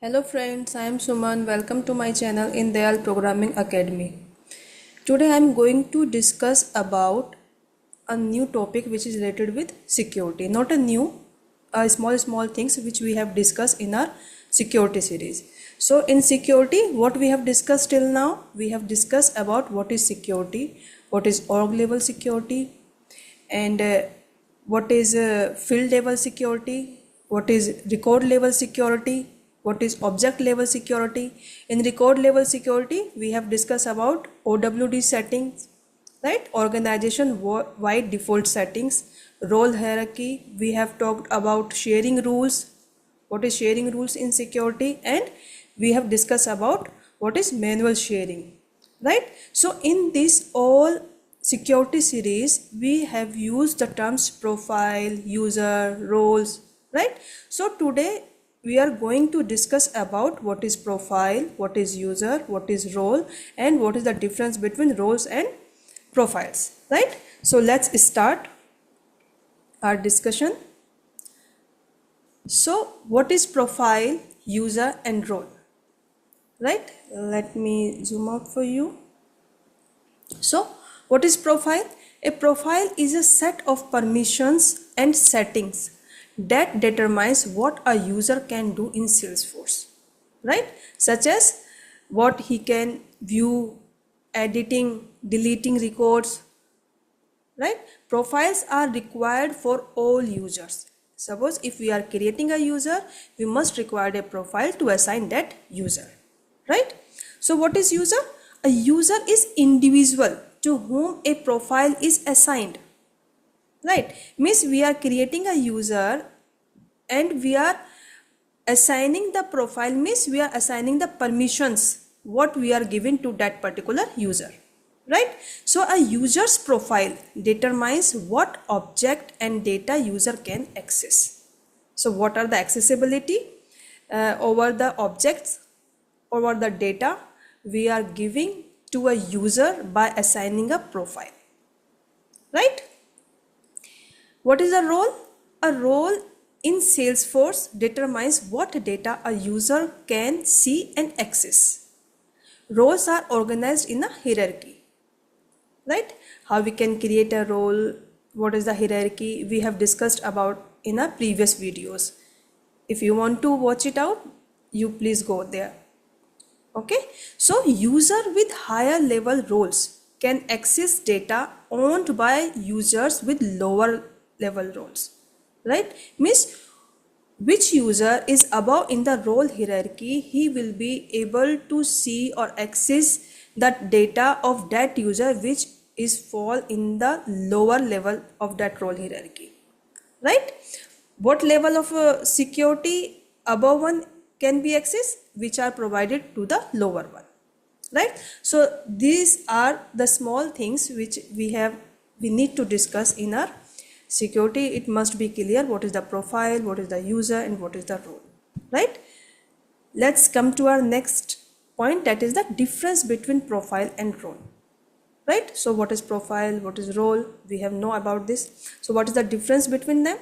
Hello friends, I am Suman. Welcome to my channel in Dayal Programming Academy. Today I am going to discuss about a new topic which is related with security. Not a new, small things which we have discussed in our security series. So in security, what we have discussed till now, we have discussed about what is security, what is org level security, and what is field level security, what is record level security, what is object level security. In record level security we have discussed about OWD settings, right? Organization wide default settings, role hierarchy, we have talked about sharing rules, what is sharing rules in security, and we have discussed about what is manual sharing, right? So in this all security series we have used the terms profile, user, roles, right? So today we are going to discuss about what is profile, what is user, what is role, and what is the difference between roles and profiles, right? So let's start our discussion. So what is profile, user, and role, right? Let me zoom out for you. So what is profile? A profile is a set of permissions and settings that determines what a user can do in Salesforce, right? Such as what he can view, editing, deleting records, right? Profiles are required for all users. Suppose if we are creating a user, we must require a profile to assign that user, right? So what is user? A user is individual to whom a profile is assigned, right? Means we are creating a user and we are assigning the profile, means we are assigning the permissions what we are giving to that particular user, right? So a user's profile determines what object and data user can access. So what are the accessibility over the objects, over the data we are giving to a user by assigning a profile, right? What is a role? A role in Salesforce determines what data a user can see and access. Roles are organized in a hierarchy, right? How we can create a role, what is the hierarchy, we have discussed about in our previous videos. If you want to watch it out, you please go there. Okay, so user with higher level roles can access data owned by users with lower level roles, right? Means which user is above in the role hierarchy, he will be able to see or access that data of that user which is fall in the lower level of that role hierarchy, right? What level of security above one can be accessed, which are provided to the lower one, right? So these are the small things which we need to discuss in our security. It must be clear what is the profile, what is the user, and what is the role, right? Let's come to our next point, that is the difference between profile and role, right? So what is profile, what is role, we have know about this. So what is the difference between them?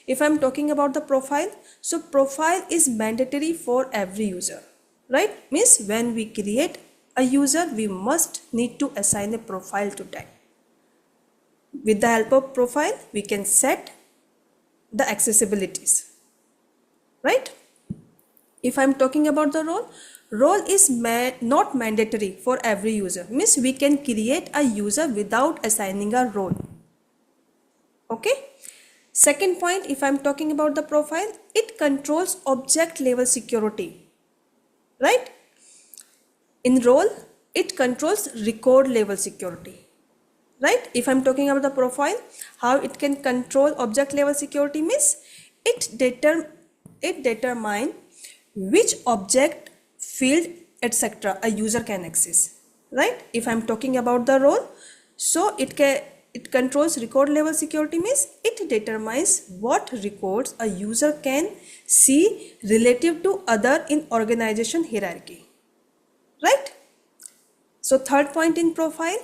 If I'm talking about the profile, so profile is mandatory for every user, right? Means when we create a user, we must need to assign a profile to that. With the help of profile, we can set the accessibilities, right? If I'm talking about the role, role is not mandatory for every user. Means we can create a user without assigning a role. Okay. Second point, if I'm talking about the profile, it controls object level security, right? In role, it controls record level security, right? If I'm talking about the profile, how it can control object level security means it determine which object, field, etc. a user can access, right? If I'm talking about the role, so it controls record level security means it determines what records a user can see relative to other in organization hierarchy, right? So third point in profile,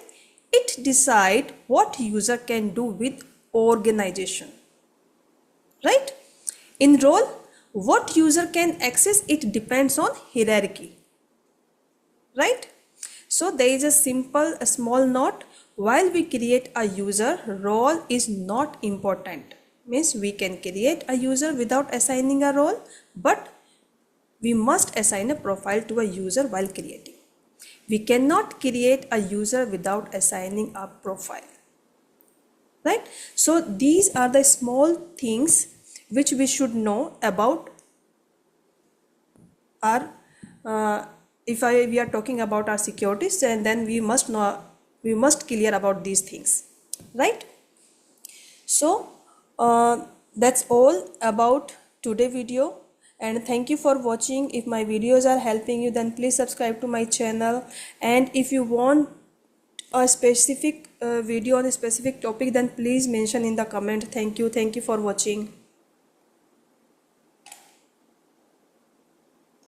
it decide what user can do with organization, right? In role, what user can access, it depends on hierarchy, right? So there is a small note. While we create a user, role is not important. Means we can create a user without assigning a role, but we must assign a profile to a user while creating. We cannot create a user without assigning a profile, right? So these are the small things which we should know about our we are talking about our securities, and then we must clear about these things, right? So that's all about today video, and thank you for watching. If my videos are helping you, then please subscribe to my channel, and if you want a specific video on a specific topic, then please mention in the comment. Thank you for watching.